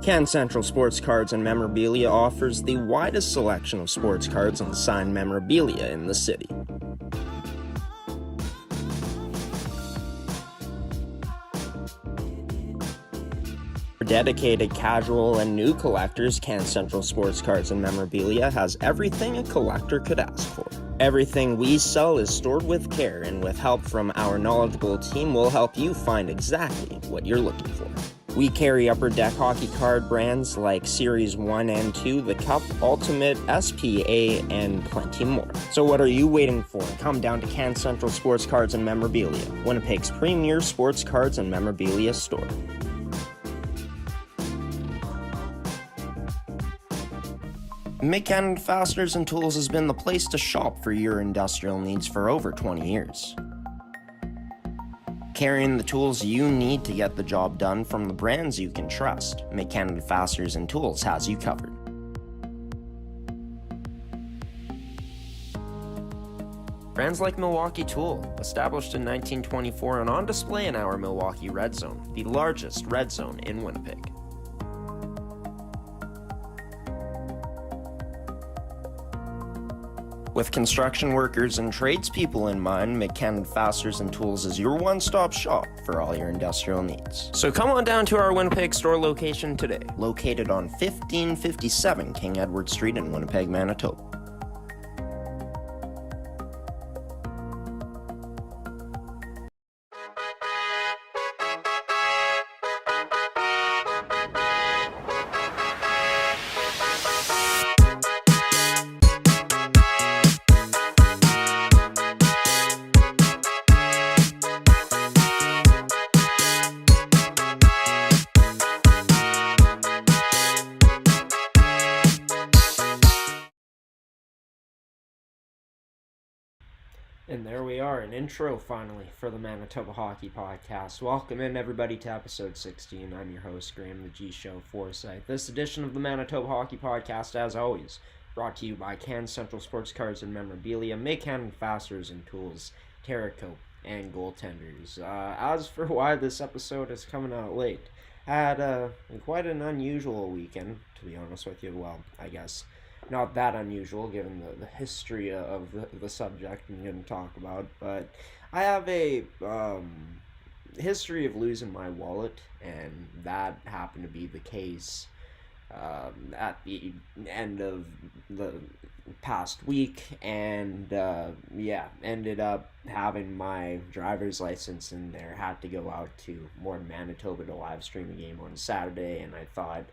Can Central Sports Cards and Memorabilia offers the widest selection of sports cards and signed memorabilia in the city. For dedicated casual and new collectors, Can Central Sports Cards and Memorabilia has everything a collector could ask for. Everything we sell is stored with care, and with help from our knowledgeable team, we'll help you find exactly what you're looking for. We carry upper deck hockey card brands like Series 1 and 2, the Cup, Ultimate, SPA, and plenty more. So what are you waiting for? Come down to Can Central Sports Cards and Memorabilia, Winnipeg's premier sports cards and memorabilia store. Mid-Canada Fasteners and Tools has been the place to shop for your industrial needs for over 20 years. Carrying the tools you need to get the job done from the brands you can trust, Mid-Canada Fasteners and Tools has you covered. Brands like Milwaukee Tool, established in 1924 and on display in our Milwaukee Red Zone, the largest red zone in Winnipeg. With construction workers and tradespeople in mind, Mid-Canada Fasteners and Tools is your one-stop shop for all your industrial needs. So come on down to our Winnipeg store location today, located on 1557 King Edward Street in Winnipeg, Manitoba. And there we are, an intro finally for the Manitoba Hockey Podcast. Welcome in everybody to episode 16. I'm your host, Graham, the G-Show Forsyth. This edition of the Manitoba Hockey Podcast, as always, brought to you by Can Central Sports Cards and Memorabilia, Mid-Canada Fasteners and Tools, Terracoat, and Goaltenders. As for why this episode is coming out late, had quite an unusual weekend, to be honest with you. Well, I guess not that unusual given the history of the subject I'm going to talk about, but I have a history of losing my wallet, and that happened to be the case at the end of the past week, and ended up having my driver's license in there. Had to go out to More Manitoba to live stream a game on Saturday, and I thought,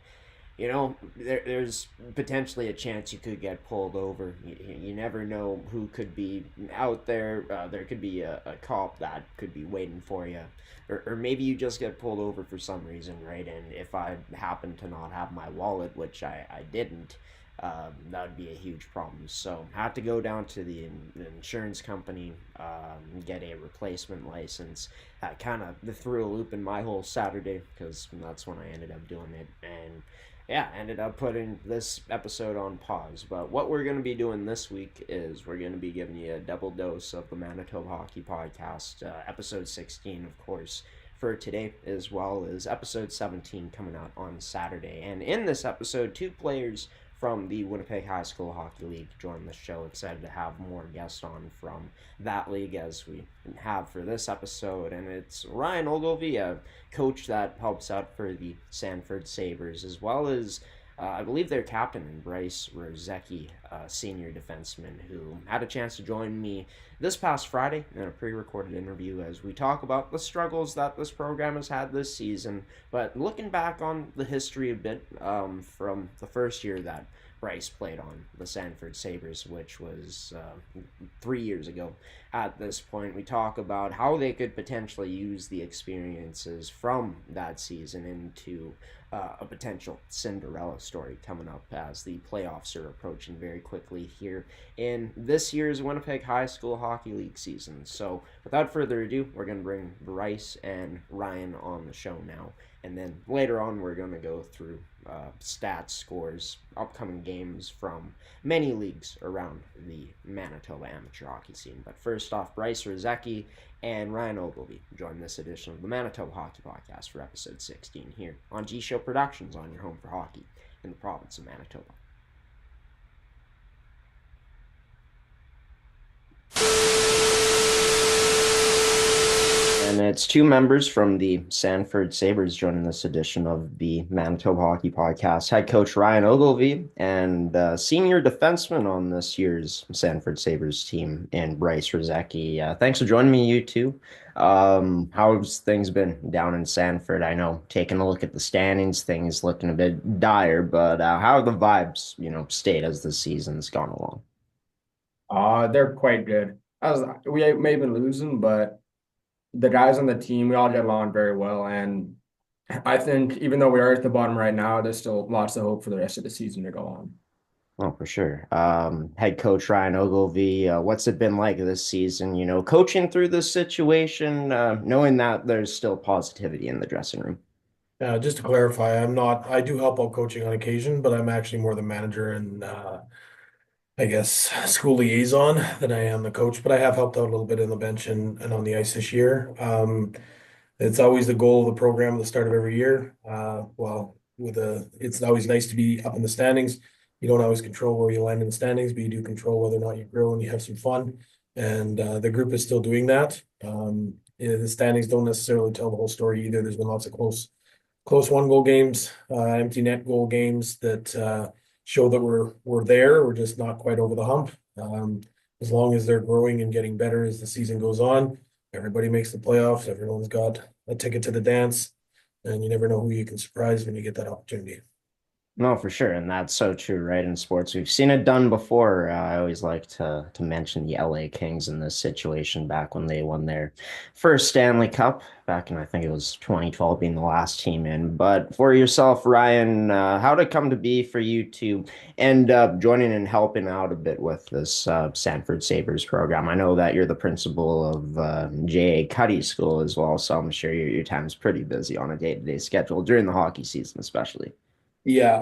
you know, there's potentially a chance you could get pulled over. You never know who could be out there. There could be a cop that could be waiting for you. Or maybe you just get pulled over for some reason, right? And if I happen to not have my wallet, which I didn't, that would be a huge problem. So I had to go down to the insurance company, get a replacement license. That kind of threw a loop in my whole Saturday, because that's when I ended up doing it. And yeah, ended up putting this episode on pause. But what we're going to be doing this week is we're going to be giving you a double dose of the Manitoba Hockey Podcast, episode 16, of course, for today, as well as episode 17 coming out on Saturday. And in this episode, two players from the Winnipeg High School Hockey League join the show. Excited to have more guests on from that league as we have for this episode. And it's Ryan Ogilvie, a coach that helps out for the Sanford Sabres, as well as I believe their captain, Bryce Rozecki, senior defenseman, who had a chance to join me this past Friday in a pre-recorded interview as we talk about the struggles that this program has had this season, but looking back on the history a bit from the first year that Bryce played on the Sanford Sabres, which was 3 years ago at this point. We talk about how they could potentially use the experiences from that season into a potential Cinderella story coming up as the playoffs are approaching very quickly here in this year's Winnipeg High School Hockey League season. So without further ado, we're going to bring Bryce and Ryan on the show now. And then later on, we're going to go through stats, scores, upcoming games from many leagues around the Manitoba amateur hockey scene. But first off, Bryce Rozecki and Ryan Ogilvie join this edition of the Manitoba Hockey Podcast for episode 16 here on gshow.ca. Productions on your home for hockey in the province of Manitoba. And it's two members from the Sanford Sabres joining this edition of the Manitoba Hockey Podcast. Head coach Ryan Ogilvie and senior defenseman on this year's Sanford Sabres team in Bryce Rozecki. Thanks for joining me, you two. How's things been down in Sanford? I know taking a look at the standings, things looking a bit dire, but how have the vibes, stayed as the season's gone along? They're quite good. As we may have been losing, but the guys on the team, we all get along very well. And I think even though we are at the bottom right now, there's still lots of hope for the rest of the season to go on. Oh, for sure. Head coach Ryan Ogilvie, what's it been like this season? Coaching through this situation, knowing that there's still positivity in the dressing room. Just to clarify, I do help out coaching on occasion, but I'm actually more the manager and I guess school liaison than I am the coach, but I have helped out a little bit in the bench and on the ice this year. It's always the goal of the program at the start of every year. It's always nice to be up in the standings. You don't always control where you land in the standings, but you do control whether or not you grow and you have some fun. And the group is still doing that. The standings don't necessarily tell the whole story either. There's been lots of close one goal games, empty net goal games that show that we're there. We're just not quite over the hump. As long as they're growing and getting better as the season goes on, everybody makes the playoffs. Everyone's got a ticket to the dance, and you never know who you can surprise when you get that opportunity. No, for sure, and that's so true, right? In sports, we've seen it done before. I always like to mention the LA Kings in this situation back when they won their first Stanley Cup back in I think it was 2012, being the last team in. But for yourself, Ryan, how did it come to be for you to end up joining and helping out a bit with this Sanford Sabres program? I know that you're the principal of J.A. Cuddy School as well, so I'm sure your time's pretty busy on a day-to-day schedule during the hockey season, especially. Yeah,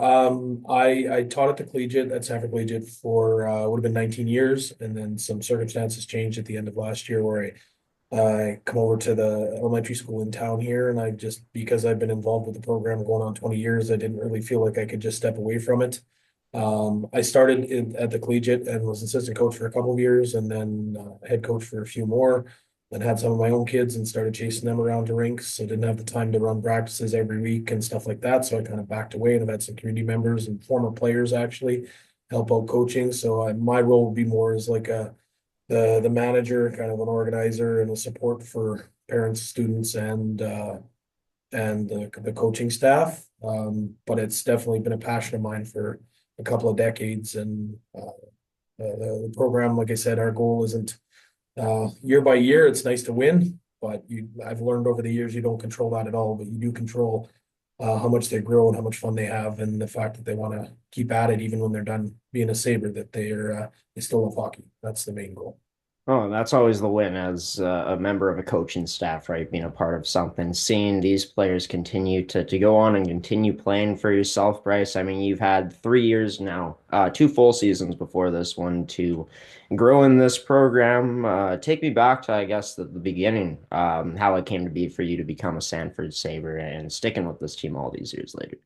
I taught at the collegiate at Sanford Collegiate for would have been 19 years, and then some circumstances changed at the end of last year where I come over to the elementary school in town here, and I just because I've been involved with the program going on 20 years, I didn't really feel like I could just step away from it. I started at the collegiate and was assistant coach for a couple of years, and then head coach for a few more. Then had some of my own kids and started chasing them around to rinks. So didn't have the time to run practices every week and stuff like that. So I kind of backed away, and I've had some community members and former players actually help out coaching. So my role would be more as like the manager, kind of an organizer and a support for parents, students, and the coaching staff. But it's definitely been a passion of mine for a couple of decades. And the program, like I said, our goal isn't year by year. It's nice to win, but I've learned over the years you don't control that at all, but you do control how much they grow and how much fun they have, and the fact that they want to keep at it even when they're done being a Sabre, that they still love hockey. That's the main goal. Oh, that's always the win as a member of a coaching staff, right? Being a part of something, seeing these players continue to go on and continue playing for yourself, Bryce. I mean, you've had 3 years now, two full seasons before this one to grow in this program. Take me back to, I guess, the beginning, how it came to be for you to become a Sanford Sabre and sticking with this team all these years later.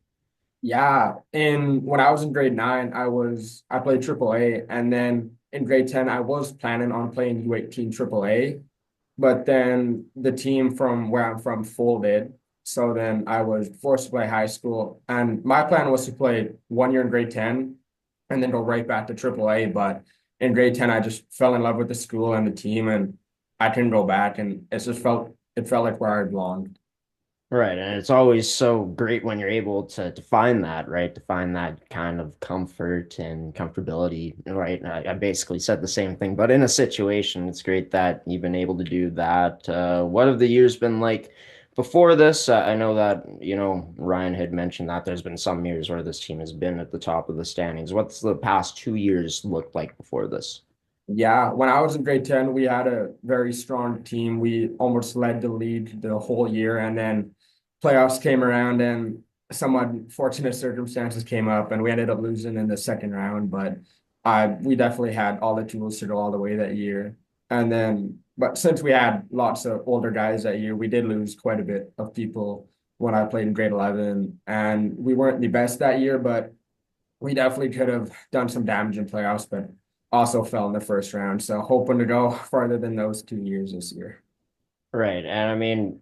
Yeah, and when I was in grade 9, I played AAA, and then in grade 10, I was planning on playing U18 AAA, but then the team from where I'm from folded. So then I was forced to play high school. And my plan was to play 1 year in grade 10 and then go right back to AAA. But in grade 10, I just fell in love with the school and the team, and I couldn't go back. And it felt like where I belonged. Right, and it's always so great when you're able to find that, right? To find that kind of comfort and comfortability, right? I basically said the same thing, but in a situation, it's great that you've been able to do that. What have the years been like before this? I know that, Ryan had mentioned that there's been some years where this team has been at the top of the standings. What's the past 2 years looked like before this? Yeah, when I was in grade 10, we had a very strong team. We almost led the league the whole year, and then playoffs came around and some unfortunate circumstances came up, and we ended up losing in the second round. But we definitely had all the tools to go all the way that year. And then, but since we had lots of older guys that year, we did lose quite a bit of people when I played in grade 11. And we weren't the best that year, but we definitely could have done some damage in playoffs, but also fell in the first round. So hoping to go farther than those 2 years this year. Right. And I mean,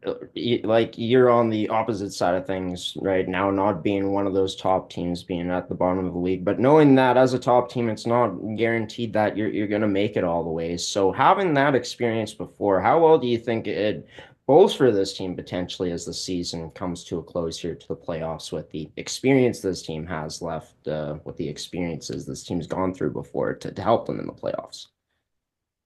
like you're on the opposite side of things right now, not being one of those top teams, being at the bottom of the league, but knowing that as a top team, it's not guaranteed that you're going to make it all the way. So having that experience before, how well do you think it bodes for this team potentially as the season comes to a close here to the playoffs with the experience this team has left, with the experiences this team's gone through before to help them in the playoffs?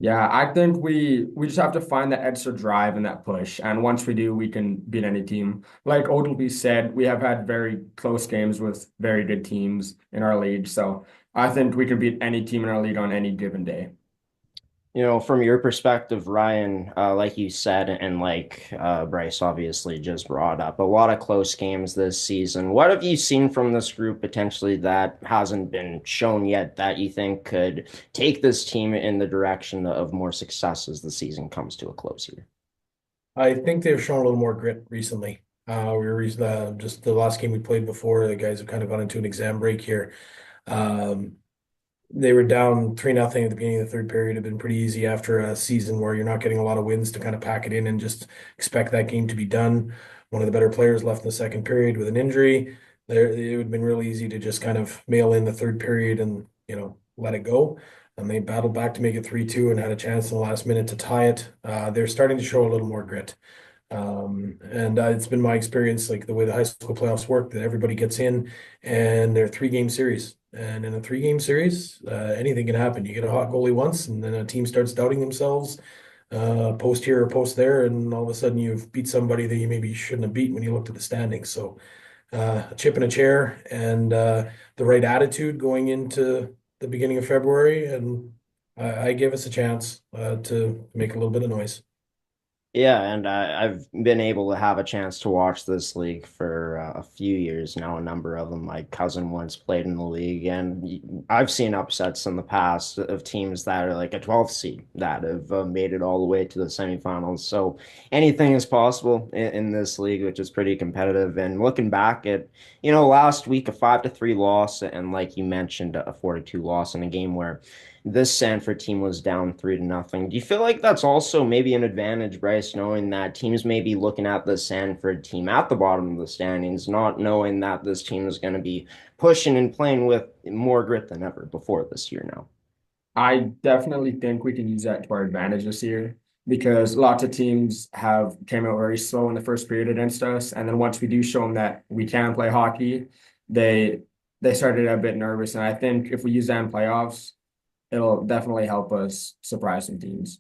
Yeah, I think we just have to find that extra drive and that push. And once we do, we can beat any team. Like Ogilvie said, we have had very close games with very good teams in our league. So I think we can beat any team in our league on any given day. From your perspective, Ryan, like you said, and like Bryce obviously just brought up, a lot of close games this season. What have you seen from this group potentially that hasn't been shown yet that you think could take this team in the direction of more success as the season comes to a close here? I think they've shown a little more grit recently. We were just the last game we played before. The guys have kind of gone into an exam break here. Um, they were down 3-0 at the beginning of the third period. Had been pretty easy after a season where you're not getting a lot of wins to kind of pack it in and just expect that game to be done. One of the better players left in the second period with an injury. There, it would have been really easy to just kind of mail in the third period and let it go. And they battled back to make it 3-2 and had a chance in the last minute to tie it. They're starting to show a little more grit. And it's been my experience, like the way the high school playoffs work, that everybody gets in and they're 3-game series. And in a 3-game series, anything can happen. You get a hot goalie once, and then a team starts doubting themselves, post here or post there, and all of a sudden you've beat somebody that you maybe shouldn't have beat when you looked at the standings. So a chip in a chair and the right attitude going into the beginning of February, and I give us a chance to make a little bit of noise. Yeah, and I've been able to have a chance to watch this league for a few years now, a number of them. My cousin once played in the league, and I've seen upsets in the past of teams that are like a 12th seed that have made it all the way to the semifinals. So anything is possible in this league, which is pretty competitive. And looking back at, last week, a 5-3 loss, and like you mentioned, a 4-2 loss in a game where this Sanford team was down 3-0. Do you feel like that's also maybe an advantage, Bryce, knowing that teams may be looking at the Sanford team at the bottom of the standings, not knowing that this team is going to be pushing and playing with more grit than ever before this year now? I definitely think we can use that to our advantage this year because lots of teams have came out very slow in the first period against us, and then once we do show them that we can play hockey, they they started a bit nervous, and I think if we use that in playoffs, it'll definitely help us surprise some teams.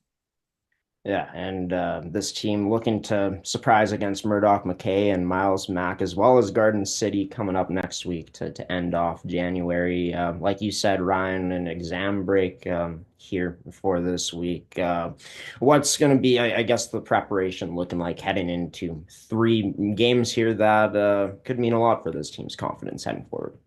Yeah, and this team looking to surprise against Murdoch McKay and Miles Mack, as well as Garden City coming up next week to end off January. Like you said, Ryan, an exam break here for this week. What's going to be, I guess, the preparation looking like heading into 3 games here that could mean a lot for this team's confidence heading forward?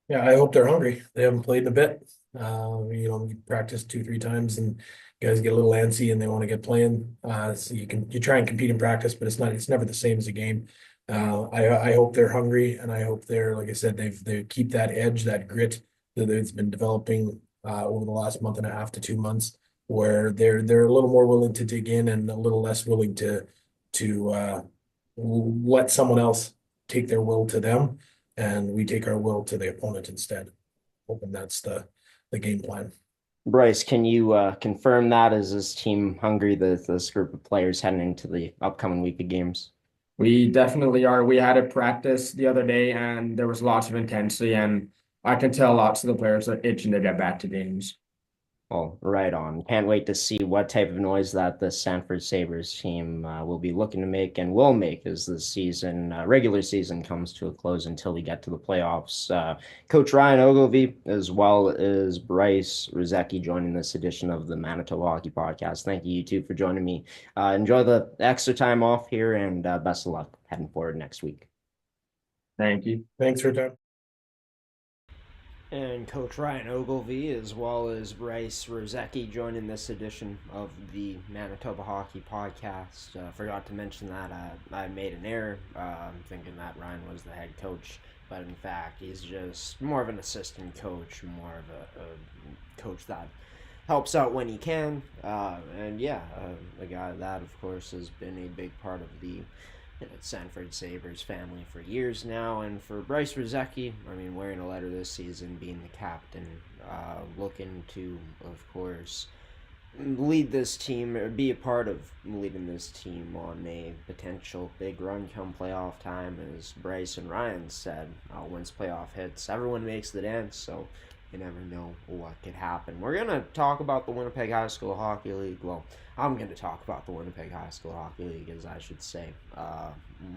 Yeah, I hope they're hungry. They haven't played in a bit. You practice 2, 3 times, and guys get a little antsy and they want to get playing. So you try and compete in practice, but it's never the same as a game. I hope they're hungry, and I hope they're, like I said, they keep that edge, that grit that it's been developing over the last month and a half to 2 months, where they're a little more willing to dig in and a little less willing to let someone else take their will to them, and we take our will to the opponent instead. Hoping that's the game plan. Bryce, can you confirm that? Is this team hungry, this group of players heading into the upcoming week of games? We definitely are. We had a practice the other day, and there was lots of intensity, and I can tell lots of the players are itching to get back to games. Well, right on. Can't wait to see what type of noise that the Sanford Sabres team will be looking to make and will make as the season, regular season, comes to a close until we get to the playoffs. Coach Ryan Ogilvie, as well as Bryce Rozecki, joining this edition of the Manitoba Hockey Podcast. Thank you two for joining me. Enjoy the extra time off here, and best of luck heading forward next week. Thank you. Thanks for your time. And Coach Ryan Ogilvie, as well as Bryce Rozecki, joining this edition of the Manitoba Hockey Podcast. Forgot to mention that I made an error, thinking that Ryan was the head coach, but in fact, he's just more of an assistant coach, more of a coach that helps out when he can. The guy that, of course, has been a big part of the Sanford Sabres family for years now. And for Bryce Rozecki, wearing a letter this season, being the captain, looking to, of course, lead this team, or be a part of leading this team on a potential big run come playoff time. As Bryce and Ryan said, once playoff hits, everyone makes the dance, so you never know what could happen. We're going to talk about the Winnipeg High School Hockey League. Well, I'm going to talk about the Winnipeg High School Hockey League, as I should say.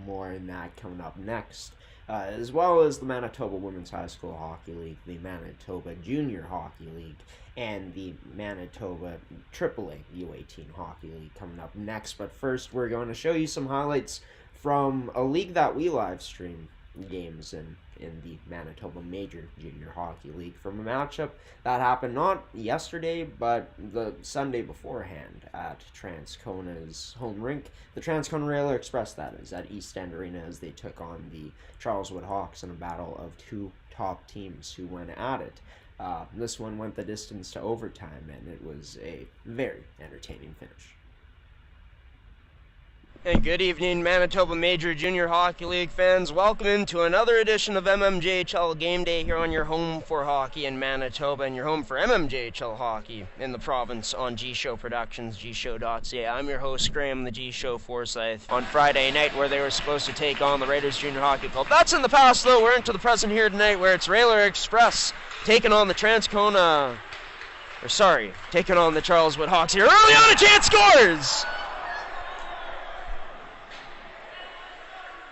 More in that coming up next. As well as the Manitoba Women's High School Hockey League, the Manitoba Junior Hockey League, and the Manitoba AAA U18 Hockey League coming up next. But first, we're going to show you some highlights from a league that we live stream games in the Manitoba Major Junior Hockey League, from a matchup that happened not yesterday, but the Sunday beforehand at Transcona's home rink. The Transcona Railer Express, that is, at East End Arena, as they took on the Charleswood Hawks in a battle of two top teams who went at it. This one went the distance to overtime, and it was a very entertaining finish. And good evening, Manitoba Major Junior Hockey League fans. Welcome into another edition of MMJHL Game Day here on your home for hockey in Manitoba, and your home for MMJHL hockey in the province on G-Show Productions, gshow.ca. I'm your host, Graham, the G-Show Forsyth. On Friday night, where they were supposed to take on the Raiders Junior Hockey Club. That's in the past, though. We're into the present here tonight, where it's Railer Express taking on the taking on the Charleswood Hawks here. Early on, a chance scores!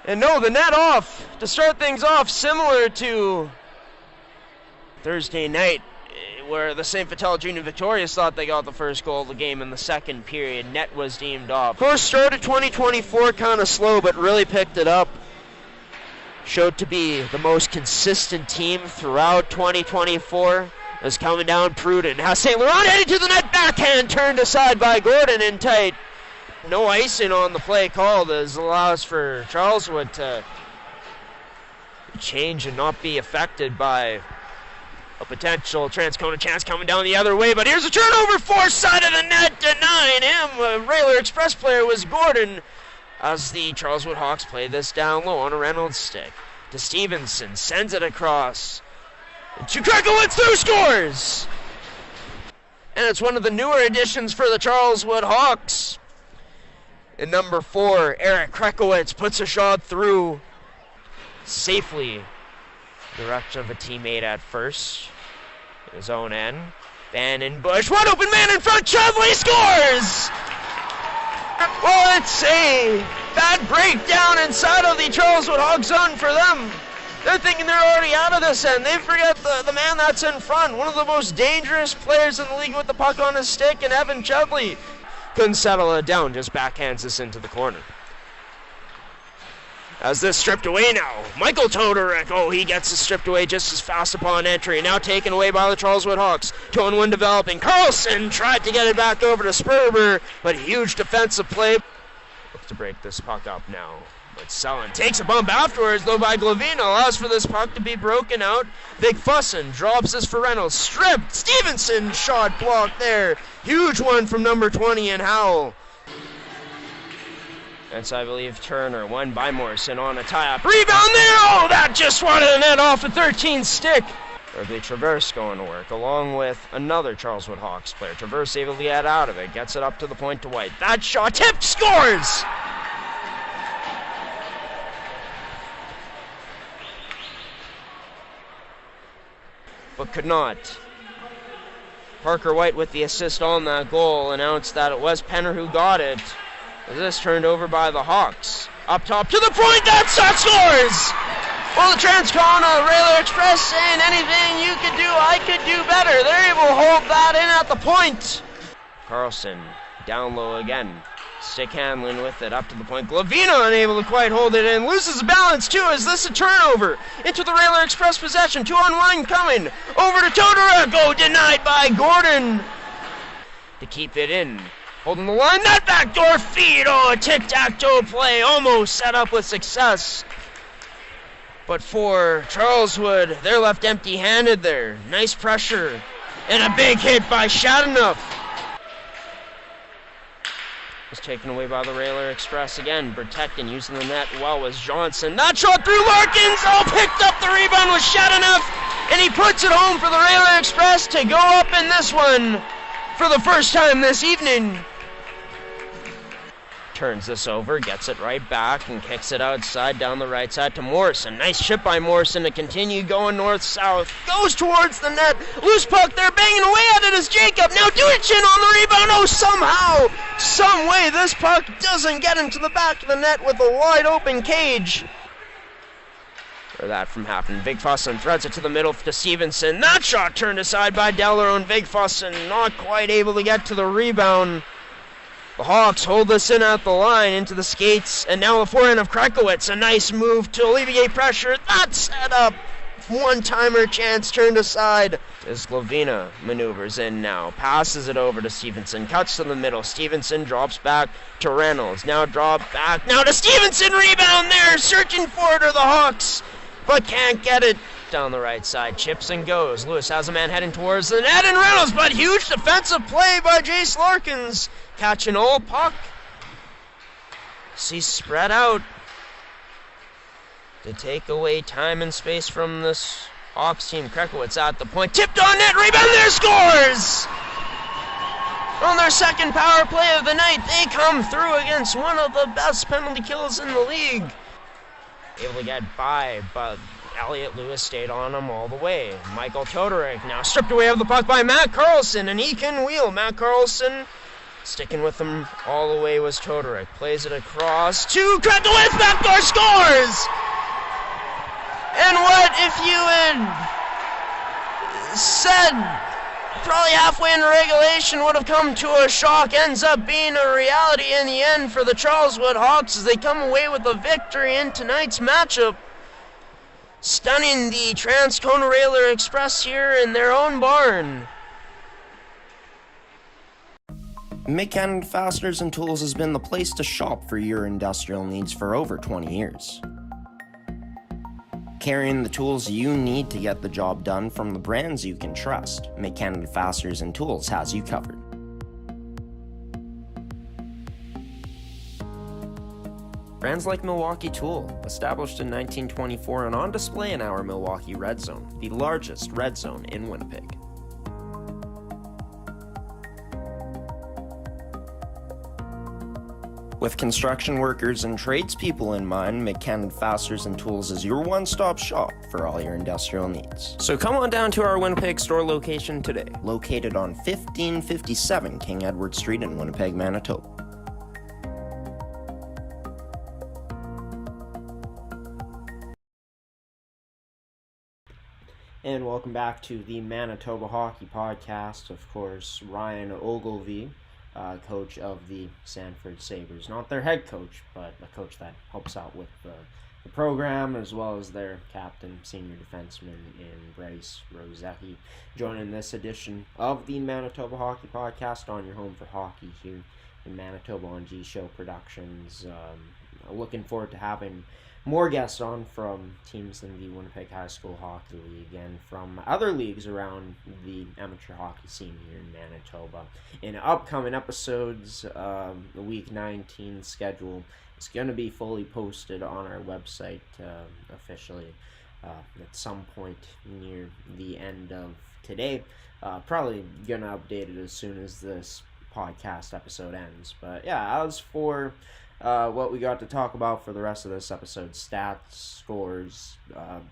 And no, the net off to start things off, similar to Thursday night, where the St. Vital Junior Victorious thought they got the first goal of the game in the second period. Net was deemed off. Of course, started 2024 kind of slow, but really picked it up. Showed to be the most consistent team throughout 2024. Is coming down prudent. Has St. Laurent headed to the net, backhand turned aside by Gordon in tight. No icing on the play called, as allows for Charleswood to change and not be affected by a potential Transcona chance coming down the other way. But here's a turnover, far side of the net, denying him. A Railer Express player was Gordon, as the Charleswood Hawks play this down low on a Reynolds stick. To Stevenson, sends it across. To Krekowitz, through, scores! And it's one of the newer additions for the Charleswood Hawks. And number 4, Eric Krekowitz, puts a shot through safely. Direction of a teammate at first. His own end. Bannon Bush, one open man in front, Chudley scores! Well, it's a bad breakdown inside of the Charleswood Hawks zone for them. They're thinking they're already out of this end. They forget the man that's in front. One of the most dangerous players in the league with the puck on his stick, and Evan Chudley couldn't settle it down, just backhands this into the corner. As this stripped away now, Michael Todorek, he gets it stripped away just as fast upon entry. Now taken away by the Charleswood Hawks. 2-on-1 developing. Carlson tried to get it back over to Sperber, but huge defensive play. Looks to break this puck up now. But Sullen takes a bump afterwards, though, by Glavino. Allows for this puck to be broken out. Big Fussin drops this for Reynolds. Stripped. Stevenson shot blocked there. Huge one from number 20 and Howell. That's, I believe, Turner. One by Morrison on a tie-up. Rebound there! Oh, that just wanted the net off a 13 stick. Thirdly, Traverse going to work, along with another Charleswood Hawks player. Traverse able to get out of it. Gets it up to the point to White. That shot tipped. Scores! But could not. Parker White with the assist on that goal announced that it was Penner who got it. As this turned over by the Hawks. Up top to the point, that shot scores! Well, the Transcona Railer Express saying anything you could do, I could do better. They're able to hold that in at the point. Carlson Down low again. Stick handling with it up to the point. Glavina unable to quite hold it in. Loses balance too. Is this a turnover? Into the Railer Express possession. 2-on-1 coming. Over to Todoruk. Oh, denied by Gordon. To keep it in. Holding the line. That backdoor feed. Oh, a tic-tac-toe play. Almost set up with success. But for Charleswood, they're left empty-handed there. Nice pressure. And a big hit by Shadanoff. Was taken away by the Railer Express again. Protecting, using the net well was Johnson. That shot through Larkins. Oh, picked up the rebound with Shadanoff. And he puts it home for the Railer Express to go up in this one for the first time this evening. Turns this over, gets it right back, and kicks it outside down the right side to Morrison. Nice chip by Morrison to continue going north-south. Goes towards the net. Loose puck there, banging away at it is Jacob. Now Dudichin on the rebound. Oh, somehow, some way, this puck doesn't get into the back of the net with a wide-open cage. Or that from happening. Vigfossen threads it to the middle to Stevenson. That shot turned aside by Dellero, and Vigfossen not quite able to get to the rebound. The Hawks hold this in at the line into the skates, and now a forehand of Krekowitz. A nice move to alleviate pressure. That set up. One-timer chance turned aside. As Glavina maneuvers in now. Passes it over to Stevenson. Cuts to the middle. Stevenson drops back to Reynolds. Now drop back. Now to Stevenson. Rebound there. Searching for it are the Hawks, but can't get it. Down the right side. Chips and goes. Lewis has a man heading towards the net, and Reynolds, but huge defensive play by Jace Larkins. Catch an old puck. See spread out to take away time and space from this Hawks team. Krekowitz at the point. Tipped on net. Rebound there. Scores! On their second power play of the night, they come through against one of the best penalty kills in the league. Able to get by, but Elliot Lewis stayed on him all the way. Michael Todoruk now stripped away of the puck by Matt Carlson, and he can wheel. Matt Carlson sticking with him all the way was Todoruk. Plays it across to Krekowitz. Backdoor scores! And what if you had said probably halfway into regulation would have come to a shock, ends up being a reality in the end for the Charleswood Hawks as they come away with a victory in tonight's matchup, stunning the Transcona Railer Express here in their own barn. McKenna Fasteners and Tools has been the place to shop for your industrial needs for over 20 years. Carrying the tools you need to get the job done from the brands you can trust, McKenna Fasteners and Tools has you covered. Brands like Milwaukee Tool, established in 1924 and on display in our Milwaukee Red Zone, the largest red zone in Winnipeg. With construction workers and tradespeople in mind, McKenna Fasteners and Tools is your one-stop shop for all your industrial needs. So come on down to our Winnipeg store location today, located on 1557 King Edward Street in Winnipeg, Manitoba. And welcome back to the Manitoba Hockey Podcast. Of course, Ryan Ogilvie, coach of the Sanford Sabres. Not their head coach, but a coach that helps out with the program, as well as their captain, senior defenseman in Bryce Rozecki, joining this edition of the Manitoba Hockey Podcast on your home for hockey here in Manitoba on gshow Productions. Looking forward to having more guests on from teams in the Winnipeg High School Hockey League and from other leagues around the amateur hockey scene here in Manitoba. In upcoming episodes, the Week 19 schedule is going to be fully posted on our website officially at some point near the end of today. Probably going to update it as soon as this podcast episode ends. But yeah, as for what we got to talk about for the rest of this episode, stats, scores,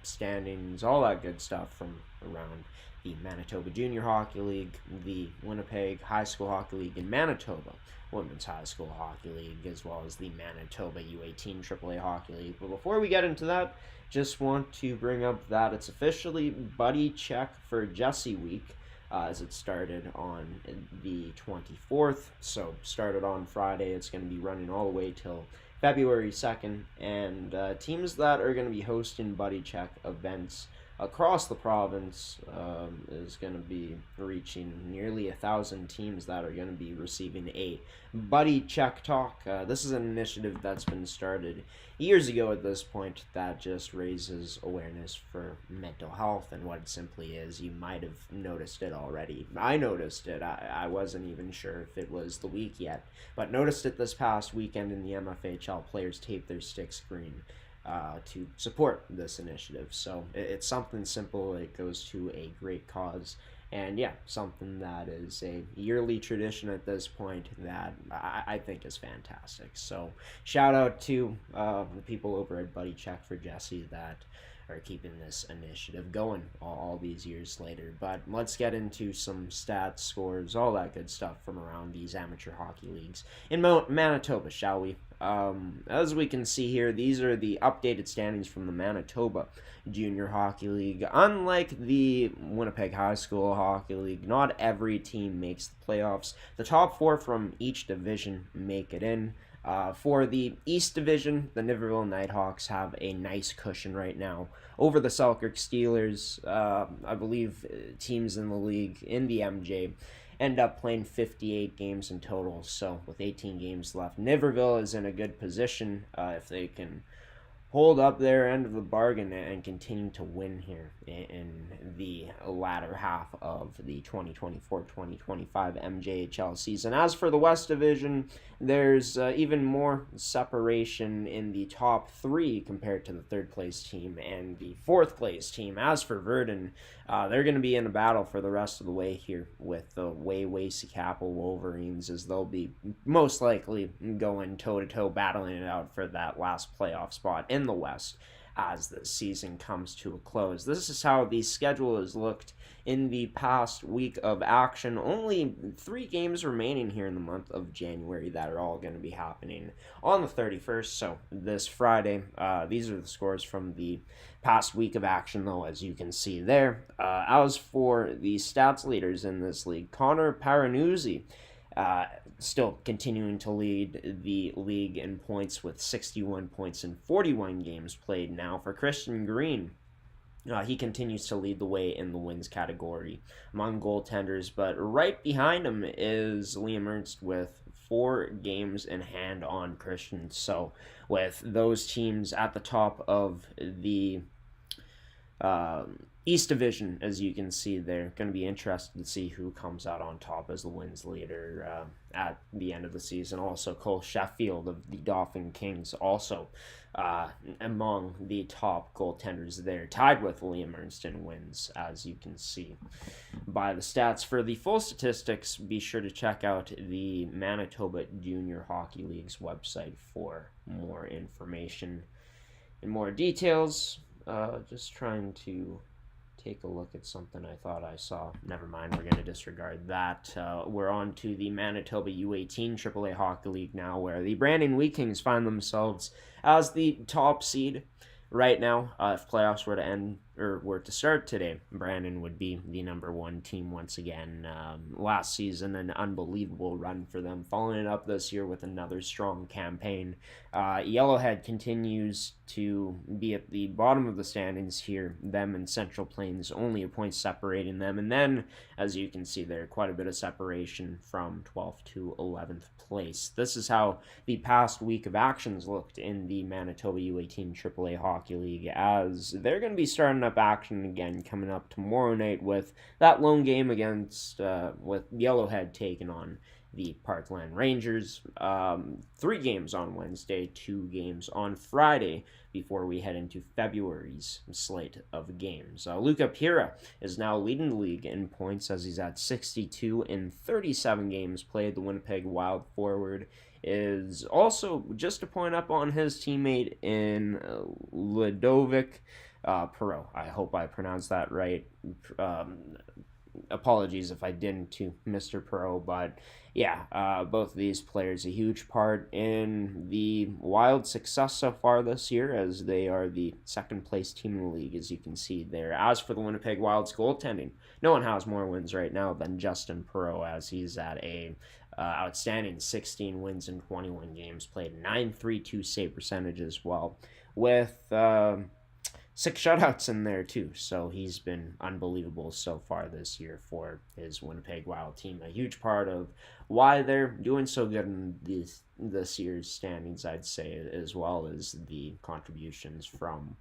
standings, all that good stuff from around the Manitoba Junior Hockey League, the Winnipeg High School Hockey League, and Manitoba Women's High School Hockey League, as well as the Manitoba U18 AAA Hockey League. But before we get into that, just want to bring up that it's officially buddy check for Jesse Week. as it started on the 24th. So started on Friday. It's going to be running all the way till February 2nd. And teams that are going to be hosting Buddy Check events across the province is going to be reaching nearly 1,000 teams that are going to be receiving a Buddy Check Talk. This is an initiative that's been started years ago at this point that just raises awareness for mental health and what it simply is. You might have noticed it already. I noticed it. I wasn't even sure if it was the week yet, but noticed it this past weekend in the MFHL. Players taped their sticks green to support this initiative. So it's something simple. It goes to a great cause. And yeah, something that is a yearly tradition at this point that I think is fantastic. So shout out to the people over at Buddy Check for Jesse that are keeping this initiative going all these years later. But let's get into some stats, scores, all that good stuff from around these amateur hockey leagues in Manitoba, shall we? As we can see here, these are the updated standings from the Manitoba Junior Hockey League. Unlike the Winnipeg High School Hockey League, not every team makes the playoffs. The top 4 from each division make it in. For the East Division, the Niverville Nighthawks have a nice cushion right now over the Selkirk Steelers. I believe teams in the league, in the MJ, end up playing 58 games in total, so with 18 games left. Niverville is in a good position if they can hold up their end of the bargain and continue to win here in the latter half of the 2024-2025 MJHL season. As for the West Division, there's even more separation in the top 3 compared to the 3rd place team and the 4th place team. As for Verdun, they're going to be in a battle for the rest of the way here with the Waycapel Wolverines, as they'll be most likely going toe-to-toe battling it out for that last playoff spot in the West as the season comes to a close. This is how the schedule has looked in the past week of action. Only 3 games remaining here in the month of January that are all going to be happening on the 31st, so this Friday. These are the scores from the past week of action, though, as you can see there. As for the stats leaders in this league, Connor Paranuzzi still continuing to lead the league in points with 61 points in 41 games played now. For Christian Green, he continues to lead the way in the wins category among goaltenders, but right behind him is Liam Ernst with 4 games in hand on Christian. So with those teams at the top of the East Division, as you can see, they're going to be interested to see who comes out on top as the wins leader at the end of the season. Also, Cole Sheffield of the Dauphin Kings, also among the top goaltenders there, tied with Liam Ernst in wins, as you can see by the stats. For the full statistics, be sure to check out the Manitoba Junior Hockey League's website for more information and more details. Just trying to take a look at something I thought I saw. Never mind, we're going to disregard that. We're on to the Manitoba U18 AAA Hockey League now, where the Brandon Wheat Kings find themselves as the top seed right now. If playoffs were to end or were to start today, Brandon would be the number 1 team once again. Last season, an unbelievable run for them, following it up this year with another strong campaign. Yellowhead continues to be at the bottom of the standings here. Them and Central Plains, only a point separating them. And then, as you can see there, quite a bit of separation from 12th to 11th place. This is how the past week of actions looked in the Manitoba U18 AAA Hockey League, as they're going to be starting up action again coming up tomorrow night with that lone game against with Yellowhead taking on the Parkland Rangers. 3 games on Wednesday, 2 games on Friday before we head into February's slate of games. Luca Pira is now leading the league in points as he's at 62 in 37 games played. The Winnipeg Wild forward is also just a point up on his teammate in Ludovic Perot. I hope I pronounced that right. apologies if I didn't to Mr. Pro, but yeah, both of these players a huge part in the Wild's success so far this year, as they are the second place team in the league, as you can see there. As for the Winnipeg Wild's goaltending, no one has more wins right now than Justin Perreault, as he's at a outstanding 16 wins in 21 games played, .932 save percentage as well, with 6 shutouts in there too. So he's been unbelievable so far this year for his Winnipeg Wild team. A huge part of why they're doing so good in this year's standings, I'd say, as well as the contributions from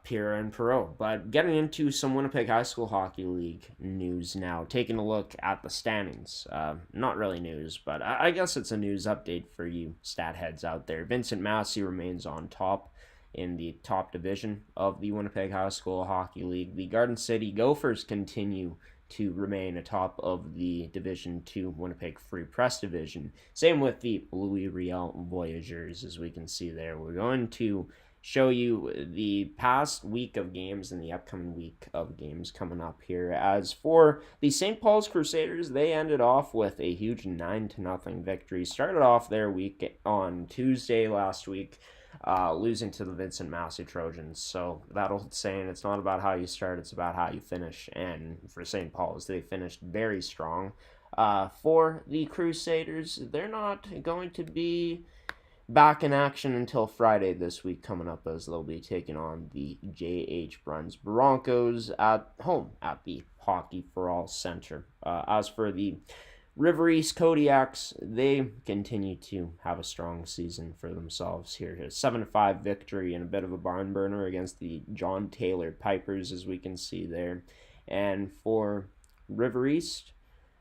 Pierre and Perreault. But getting into some Winnipeg High School Hockey League news now, taking a look at the standings. Not really news, but I guess it's a news update for you stat heads out there. Vincent Massey remains on top in the top division of the Winnipeg High School Hockey League. The Garden City Gophers continue to remain atop of the Division 2 Winnipeg Free Press division. Same with the Louis Riel Voyageurs, as we can see there. We're going to show you the past week of games and the upcoming week of games coming up here. As for the St. Paul's Crusaders, they ended off with a huge 9-0 victory. Started off their week on Tuesday last week, losing to the Vincent Massey Trojans. So that old saying, it's not about how you start, it's about how you finish. And for St. Paul's, they finished very strong. For the Crusaders, they're not going to be back in action until Friday this week coming up, as they'll be taking on the J.H. Bruns Broncos at home at the Hockey for All Center. As for the River East Kodiaks, they continue to have a strong season for themselves here. A 7-5 victory and a bit of a barn burner against the John Taylor Pipers, as we can see there. And for River East,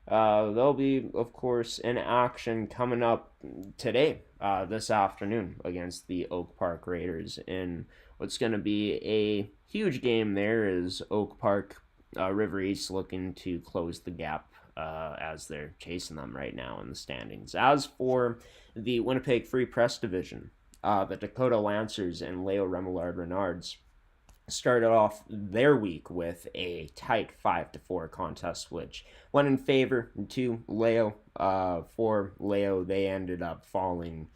they'll be, of course, in action coming up today, this afternoon, against the Oak Park Raiders in what's going to be a huge game there, as Oak Park, River East looking to close the gap as they're chasing them right now in the standings. As for the Winnipeg Free Press division, the Dakota Lancers and Leo Remillard Renards started off their week with a tight 5-4 contest, which went in favor to Leo. For Leo, they ended up falling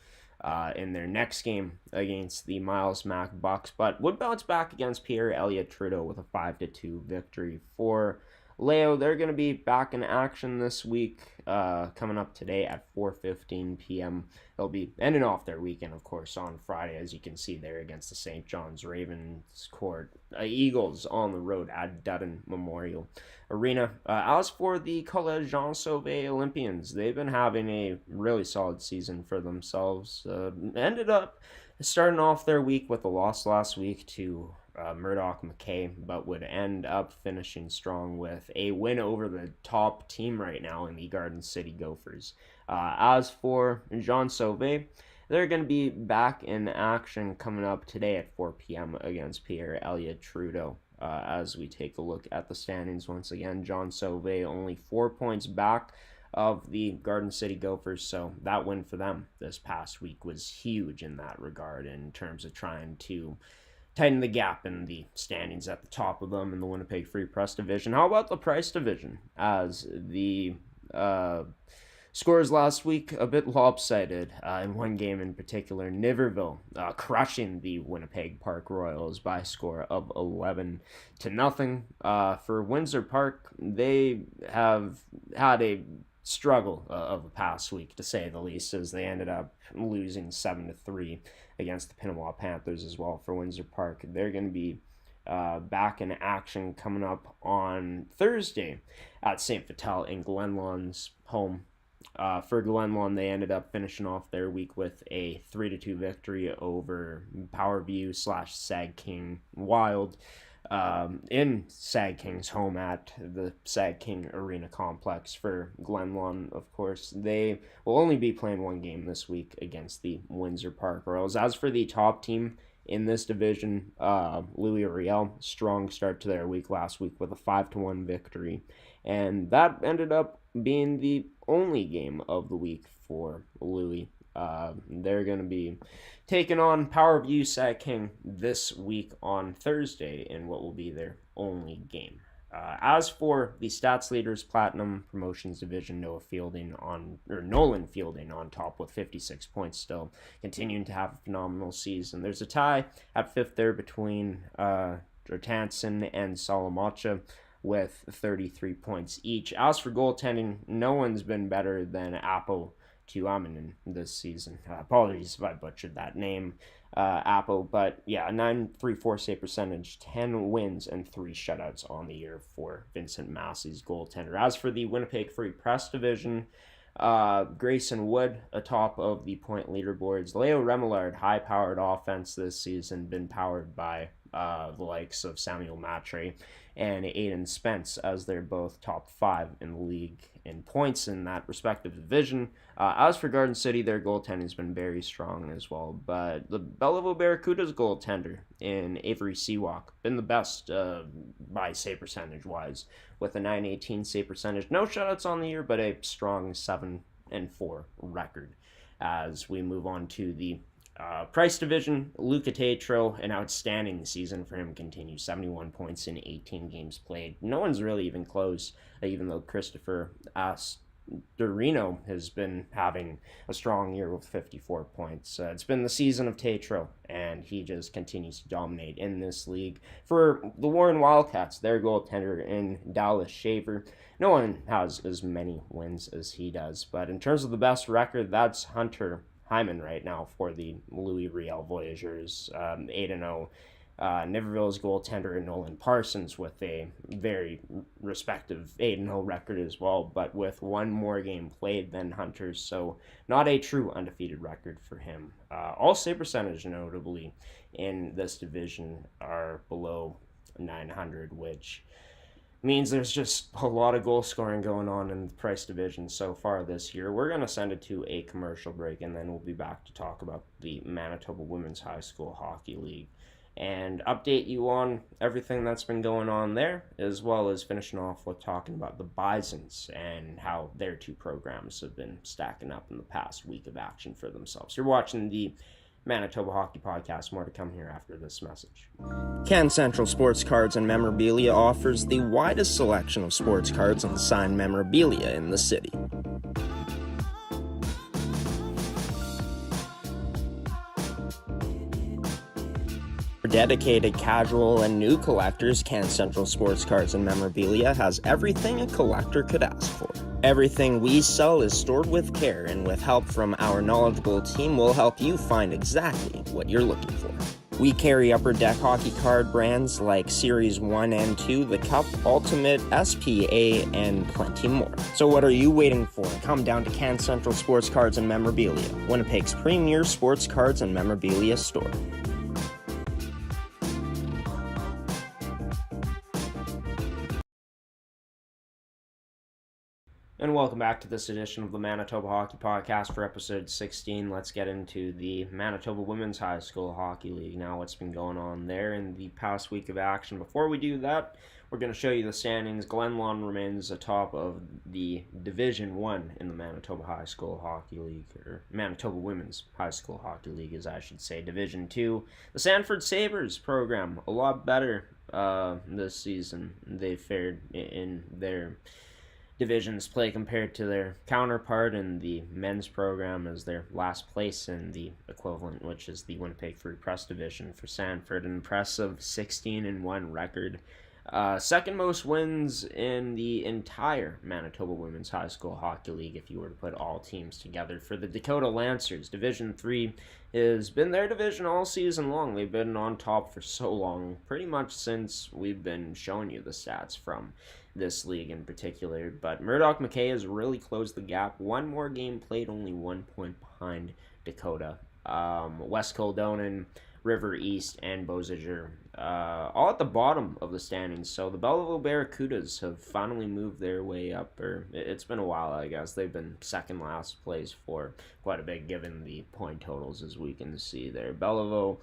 in their next game against the Miles Mac Bucks, but would bounce back against Pierre Elliott Trudeau with a 5-2 victory. For Leo, they're going to be back in action this week, coming up today at 4:15 p.m. They'll be ending off their weekend, of course, on Friday, as you can see there, against the St. John's Ravens Court Eagles on the road at Dutton Memorial Arena. As for the Collège Jean Sauvé Olympians, they've been having a really solid season for themselves. Ended up starting off their week with a loss last week to Murdoch McKay, but would end up finishing strong with a win over the top team right now in the Garden City Gophers. As for Jean Sauvé, they're going to be back in action coming up today at 4 p.m. against Pierre Elliott Trudeau. As we take a look at the standings once again, Jean Sauvé only 4 points back of the Garden City Gophers, so that win for them this past week was huge in that regard, in terms of trying to tighten the gap in the standings at the top of them in the Winnipeg Free Press division. How about the Price division? As the scores last week a bit lopsided in one game in particular. Niverville crushing the Winnipeg Park Royals by a score of 11-0. For Windsor Park, they have had a struggle of the past week, to say the least, as they ended up losing 7-3 against the Pinawa Panthers as well. For Windsor Park, they're going to be back in action coming up on Thursday at St. Vital in Glenlawn's home. For Glenlawn, they ended up finishing off their week with a 3-2 victory over Powerview/Sag King Wild in Sag King's home at the Sag King Arena Complex. For Glenlawn, of course, they will only be playing one game this week against the Windsor Park Royals. As for the top team in this division, Louis Riel, strong start to their week last week with a 5-1 victory, and that ended up being the only game of the week for Louis. They're going to be taking on Powerview Sag King this week on Thursday in what will be their only game. As for the stats leaders, Platinum Promotions Division, Nolan Fielding on top with 56 points still, continuing to have a phenomenal season. There's a tie at fifth there between Jotanson and Salamacha with 33 points each. As for goaltending, no one's been better than Apo Tuaminen this season. Apologies if I butchered that name, Apo, but yeah, a 9.34 save percentage, 10 wins, and 3 shutouts on the year for Vincent Massey's goaltender. As for the Winnipeg Free Press division, Grayson Wood atop of the point leaderboards. Leo Remillard, high-powered offense this season, been powered by the likes of Samuel Matre and Aiden Spence, as they're both top 5 in the league in points in that respective division. As for Garden City, their goaltending has been very strong as well, but the Belleville Barracuda's goaltender in Avery Seawalk been the best by save percentage wise, with a 918 save percentage. No shutouts on the year, but a strong 7-4 record. As we move on to the Price division, Luca Tatro, an outstanding season for him continues. 71 points in 18 games played. No one's really even close, even though Christopher Dorino has been having a strong year with 54 points. It's been the season of Tatro, and he just continues to dominate in this league. For the Warren Wildcats, their goaltender in Dallas Shaver, no one has as many wins as he does. But in terms of the best record, that's Hunter Hyman right now for the Louis Riel Voyageurs, 8-0. Niverville's goaltender Nolan Parsons with a very respective 8-0 record as well, but with one more game played than Hunter's, so not a true undefeated record for him. All save percentage, notably, in this division are below 900, which means there's just a lot of goal scoring going on in the Price division so far this year. We're going to send it to a commercial break, and then we'll be back to talk about the Manitoba Women's High School Hockey League and update you on everything that's been going on there, as well as finishing off with talking about the Bisons and how their two programs have been stacking up in the past week of action for themselves. You're watching the Manitoba Hockey Podcast. More to come here after this message. Can Central Sports Cards and Memorabilia offers the widest selection of sports cards and signed memorabilia in the city. For dedicated casual and new collectors, Can Central Sports Cards and Memorabilia has everything a collector could ask for. Everything we sell is stored with care, and with help from our knowledgeable team, we'll help you find exactly what you're looking for. We carry Upper Deck hockey card brands like Series 1 and 2, The Cup, Ultimate, SPA, and plenty more. So what are you waiting for? Come down to Can Central Sports Cards and Memorabilia, Winnipeg's premier sports cards and memorabilia store. And welcome back to this edition of the Manitoba Hockey Podcast for episode 16. Let's get into the Manitoba Women's High School Hockey League. Now, what's been going on there in the past week of action. Before we do that, we're going to show you the standings. Glen Lawn remains atop of the Division 1 in the Manitoba High School Hockey League, or Manitoba Women's High School Hockey League, as I should say. Division 2, the Sanford Sabres program, a lot better this season. They fared in their divisions play compared to their counterpart in the men's program as their last place in the equivalent, which is the Winnipeg Free Press division for Sanford. An impressive 16-1 record. Second most wins in the entire Manitoba Women's High School Hockey League if you were to put all teams together. For the Dakota Lancers, Division 3 has been their division all season long. They've been on top for so long, pretty much since we've been showing you the stats from this league in particular. But Murdoch McKay has really closed the gap. One more game played, only 1 point behind Dakota. West Kildonan, River East, and Beausejour all at the bottom of the standings. So the Belleville Barracudas have finally moved their way up, or it's been a while, I guess. They've been second last place for quite a bit given the point totals, as we can see there. Belleville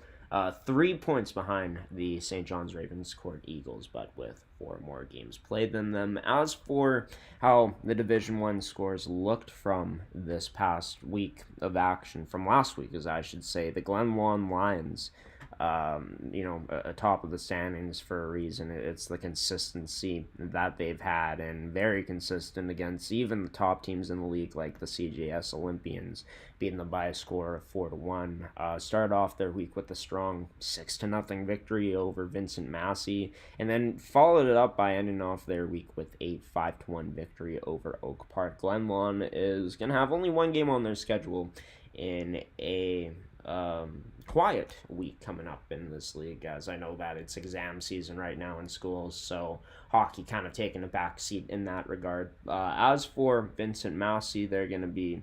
3 points behind the St. John's Ravenscourt Eagles, but with 4 more games played than them. As for how the Division 1 scores looked from this past week of action, from last week, as I should say, the Glen Lawn Lions atop of the standings for a reason. It's the consistency that they've had, and very consistent against even the top teams in the league, like the CJS Olympians, beating them by a score of 4-1. Started off their week with a strong 6-0 victory over Vincent Massey, and then followed it up by ending off their week with a 5-1 victory over Oak Park. Glen Lawn is going to have only one game on their schedule in a quiet week coming up in this league, as I know that it's exam season right now in schools, so hockey kind of taking a back seat in that regard. As for Vincent Massey, they're going to be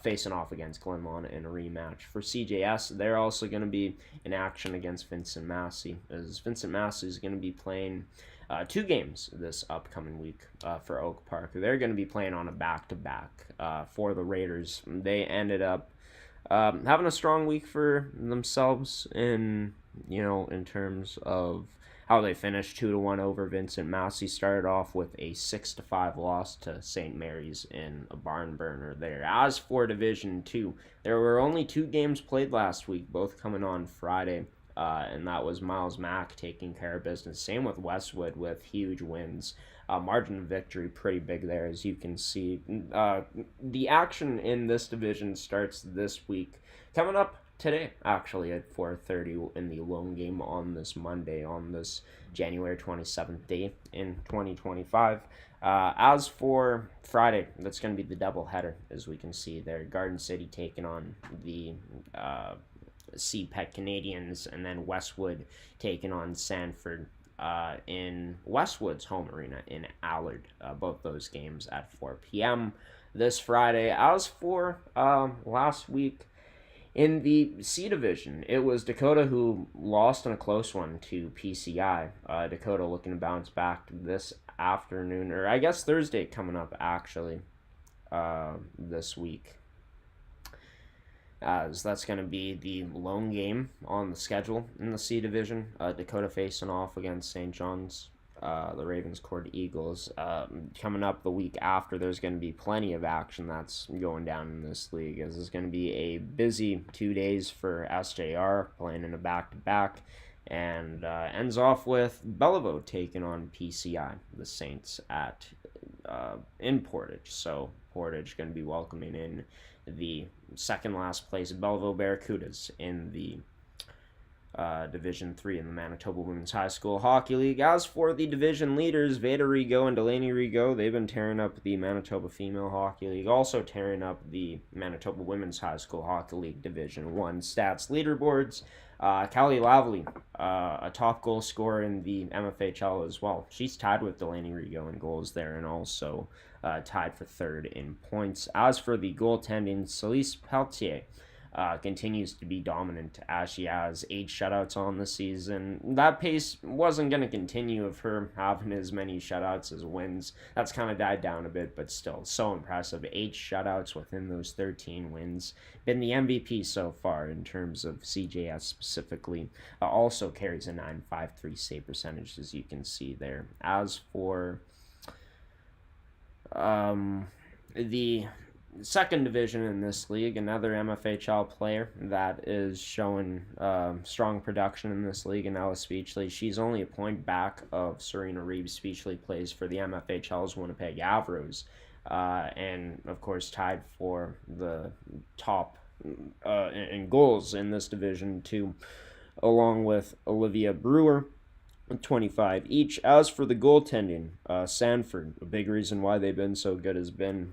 facing off against Glen Lawn in a rematch. For CJS, they're also going to be in action against Vincent Massey, as Vincent Massey is going to be playing 2 games this upcoming week for Oak Park. They're going to be playing on a back-to-back for the Raiders. They ended up having a strong week for themselves in terms of how they finished 2-1 over Vincent Massey. Started off with a 6-5 loss to St. Mary's in a barn burner there. As for Division 2, there were only 2 games played last week, both coming on Friday, and that was Miles Mack taking care of business. Same with Westwood with huge wins. Margin of victory pretty big there, as you can see. The action in this division starts this week, coming up today, actually, at 4:30 in the lone game on this Monday, on this January 27th day in 2025. As for Friday, that's going to be the doubleheader, as we can see there. Garden City taking on the CPEC Canadians, and then Westwood taking on Sanford in Westwood's home arena in Allard. Both those games at 4 p.m. this Friday. As for last week in the C Division, it was Dakota who lost in a close one to PCI. Dakota looking to bounce back this afternoon, or I guess Thursday coming up actually this week, as that's going to be the lone game on the schedule in the C Division. Dakota facing off against St. John's, the Ravens Court Eagles. Coming up the week after, there's going to be plenty of action that's going down in this league, as it's going to be a busy 2 days for SJR, playing in a back-to-back, and ends off with Bellevue taking on PCI, the Saints, in Portage. So Portage going to be welcoming in the second last place Bellevue Barracudas in the Division 3 in the Manitoba Women's High School Hockey League. As for the division leaders, Veda Rigaud and Delaney Rigaud, they've been tearing up the Manitoba Female Hockey League, also tearing up the Manitoba Women's High School Hockey League Division 1 stats leaderboards. Callie Lavely, a top goal scorer in the MFHL as well. She's tied with Delaney Rigaud in goals there, and also tied for third in points. As for the goaltending, Celise Pelletier continues to be dominant, as she has 8 shutouts on the season. That pace wasn't going to continue of her having as many shutouts as wins. That's kind of died down a bit, but still so impressive. 8 shutouts within those 13 wins. Been the MVP so far in terms of CJS specifically. Also carries a .953 save percentage, as you can see there. As for the second division in this league, another MFHL player that is showing strong production in this league, and Ella Speechley. She's only a point back of Serena Reeves. Speechley plays for the MFHL's Winnipeg Avros, and of course tied for the top in goals in this division too, along with Olivia Brewer, 25 each. As for the goaltending, Sanford, a big reason why they've been so good has been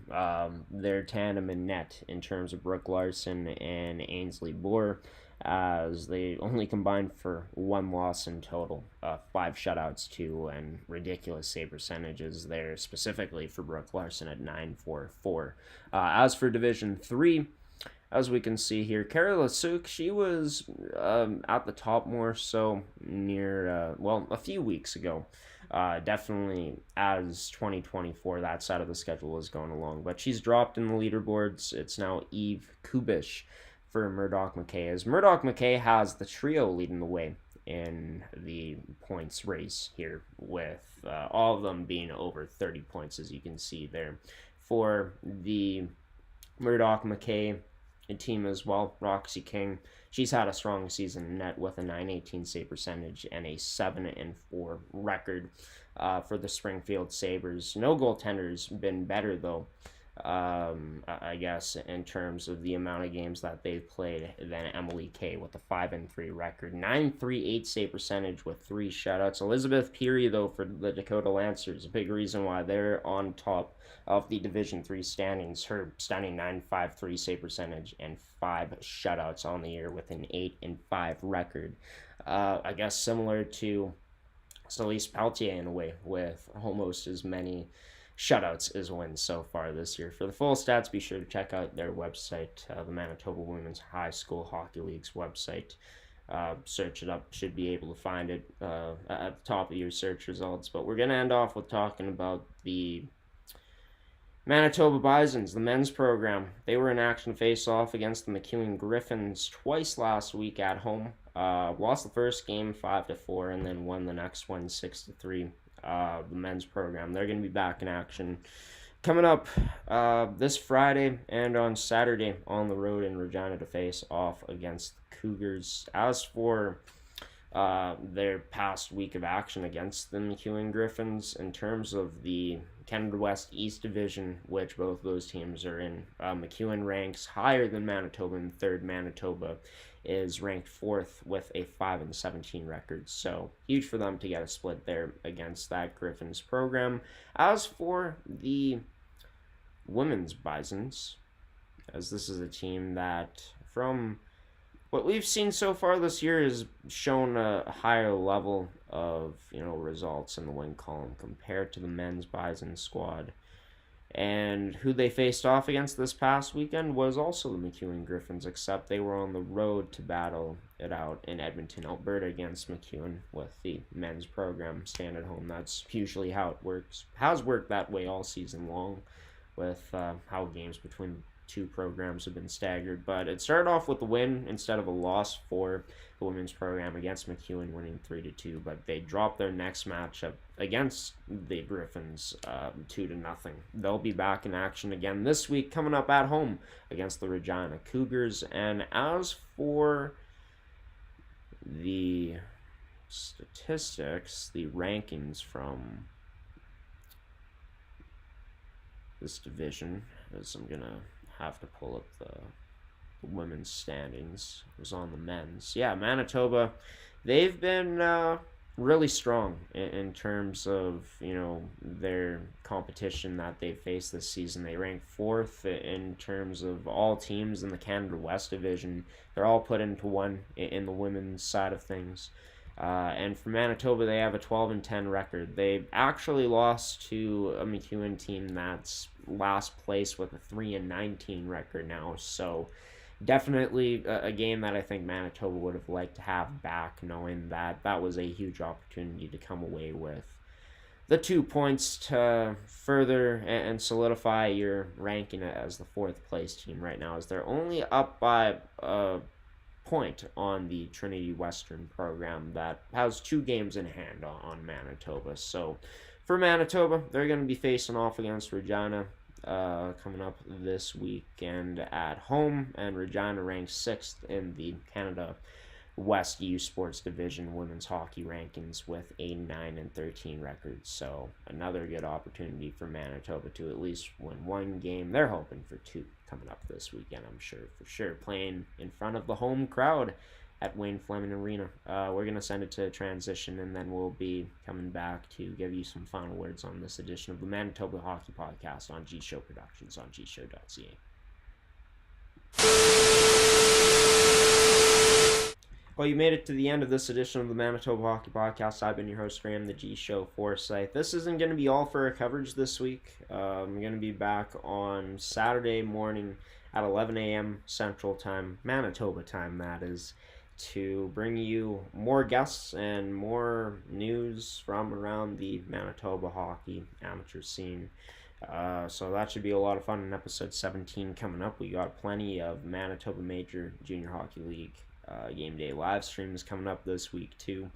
their tandem in net in terms of Brooke Larson and Ainsley Boer, as they only combined for 1 loss in total, 5 shutouts too, and ridiculous save percentages there, specifically for Brooke Larson at .944. As for Division 3, as we can see here, Carrie Lasuk, she was at the top more so near, a few weeks ago. Definitely as 2024, that side of the schedule is going along. But she's dropped in the leaderboards. It's now Eve Kubish for Murdoch McKay, as Murdoch McKay has the trio leading the way in the points race here, with all of them being over 30 points, as you can see there. For the Murdoch McKay team as well. Roxy King, she's had a strong season in net with a .918 save percentage and a 7-4 record for the Springfield Sabres. No goaltender's been better, though, I guess, in terms of the amount of games that they've played than Emily Kay with a 5-3 record. .938 save percentage with 3 shutouts. Elizabeth Peary, though, for the Dakota Lancers, a big reason why they're on top of the Division III standings. Her stunning .953 save percentage and 5 shutouts on the year with an 8-5 record. I guess similar to Celeste Peltier in a way, with almost as many shutouts as wins so far this year. For the full stats, be sure to check out their website, the Manitoba Women's High School Hockey League's website. Search it up, should be able to find it at the top of your search results. But we're going to end off with talking about the Manitoba Bisons, the men's program. They were in action face-off against the MacEwan Griffins twice last week at home. Lost the first game 5-4 and then won the next one 6-3. The men's program, they're going to be back in action coming up this Friday and on Saturday on the road in Regina to face off against the Cougars. As for their past week of action against the MacEwan Griffins, in terms of the Canada West East Division, which both those teams are in, MacEwan ranks higher than Manitoba in third. Manitoba is ranked 4th with a 5-17 record, so huge for them to get a split there against that Griffins program. As for the women's Bisons, as this is a team that, from what we've seen so far this year, has shown a higher level of results in the win column compared to the men's Bison squad. And who they faced off against this past weekend was also the MacEwan Griffins, except they were on the road to battle it out in Edmonton, Alberta against MacEwan, with the men's program staying at home. That's usually how it works. Has worked that way all season long with how games between two programs have been staggered. But it started off with a win instead of a loss for the women's program against MacEwan, winning 3-2. But they dropped their next matchup against the Griffins 2-0. They'll be back in action again this week, coming up at home against the Regina Cougars. And as for the statistics, the rankings from this division, as I'm gonna have to pull up the women's standings. It was on the men's. Yeah, Manitoba, they've been really strong in terms of their competition that they faced this season. They ranked 4th in terms of all teams in the Canada West division. They're all put into one in the women's side of things. And for Manitoba, they have a 12-10 record. They actually lost to a MacEwan team that's last place with a 3-19 record now. So definitely a game that I think Manitoba would have liked to have back, knowing that that was a huge opportunity to come away with the 2 points to further and solidify your ranking as the 4th place team right now, as they're only up by point on the Trinity Western program that has 2 games in hand on Manitoba. So for Manitoba, they're going to be facing off against Regina coming up this weekend at home, and Regina ranks 6th in the Canada West U Sports Division women's hockey rankings with a 9-13 record. So another good opportunity for Manitoba to at least win 1 game. They're hoping for 2 coming up this weekend, I'm sure, for sure, playing in front of the home crowd at Wayne Fleming Arena. We're going to send it to transition, and then we'll be coming back to give you some final words on this edition of the Manitoba Hockey Podcast on gshow Productions on gshow.ca. Well, you made it to the end of this edition of the Manitoba Hockey Podcast. I've been your host, Graham, the G Show Forsyth. This isn't going to be all for our coverage this week. I'm going to be back on Saturday morning at 11 a.m. Central Time, Manitoba time, that is, to bring you more guests and more news from around the Manitoba hockey amateur scene. So that should be a lot of fun in episode 17 coming up. We got plenty of Manitoba Major Junior Hockey League game day live streams coming up this week too,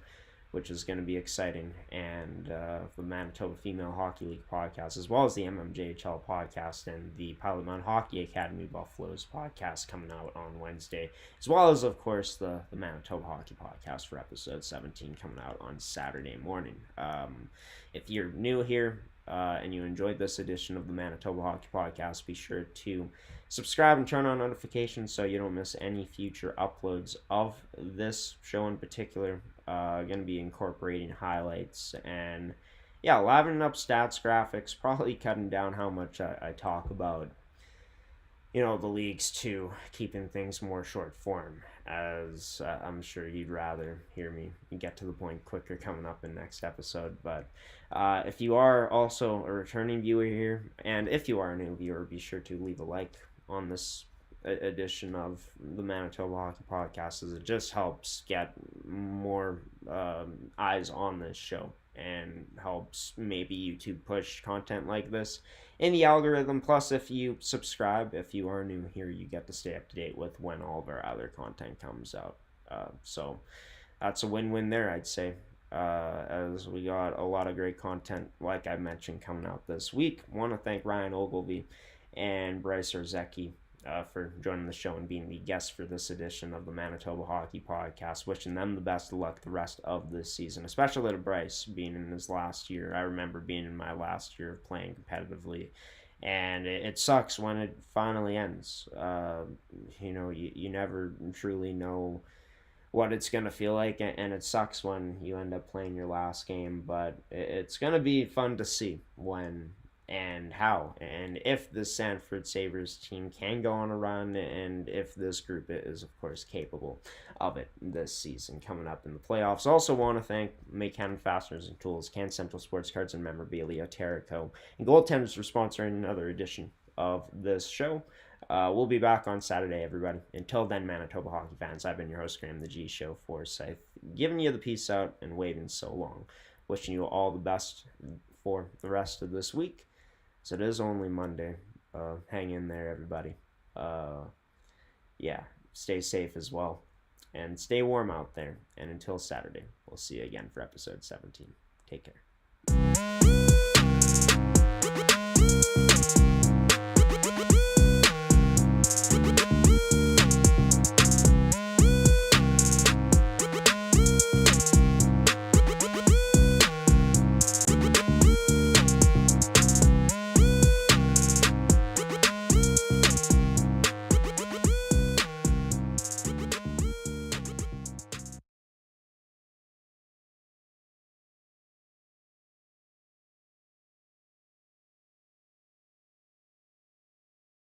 which is going to be exciting, and the Manitoba Female Hockey League podcast, as well as the MMJHL podcast and the Pilot Mountain Hockey Academy Buffaloes podcast coming out on Wednesday, as well as, of course, the Manitoba Hockey Podcast for episode 17 coming out on Saturday morning. If you're new here and you enjoyed this edition of the Manitoba Hockey Podcast, be sure to subscribe and turn on notifications so you don't miss any future uploads of this show in particular. Going to be incorporating highlights and livening up stats, graphics, probably cutting down how much I talk about the leagues too, keeping things more short form, as I'm sure you'd rather hear me get to the point quicker coming up in next episode. But if you are also a returning viewer here, and if you are a new viewer, be sure to leave a like on this edition of the Manitoba Hockey Podcast, as it just helps get more eyes on this show and helps maybe YouTube push content like this in the algorithm. Plus, if you subscribe, if you are new here, you get to stay up to date with when all of our other content comes out. So that's a win-win there, I'd say, as we got a lot of great content, like I mentioned, coming out this week. I want to thank Ryan Ogilvie and Bryce Rozecki for joining the show and being the guests for this edition of the Manitoba Hockey Podcast. Wishing them the best of luck the rest of this season, especially to Bryce being in his last year. I remember being in my last year of playing competitively, and it sucks when it finally ends. You never truly know what it's going to feel like, and it sucks when you end up playing your last game, but it's going to be fun to see when and how, and if the Sanford Sabres team can go on a run, and if this group is, of course, capable of it this season coming up in the playoffs. Also want to thank May Cannon Fasteners and Tools, Can Central Sports Cards and Memorabilia, Terrico, and Goaltenders for sponsoring another edition of this show. We'll be back on Saturday, everybody. Until then, Manitoba hockey fans, I've been your host, Graham the G Show Forsyth, giving you the peace out and waving so long. Wishing you all the best for the rest of this week. So it is only Monday. Hang in there, everybody. Stay safe as well. And stay warm out there. And until Saturday, we'll see you again for episode 17. Take care.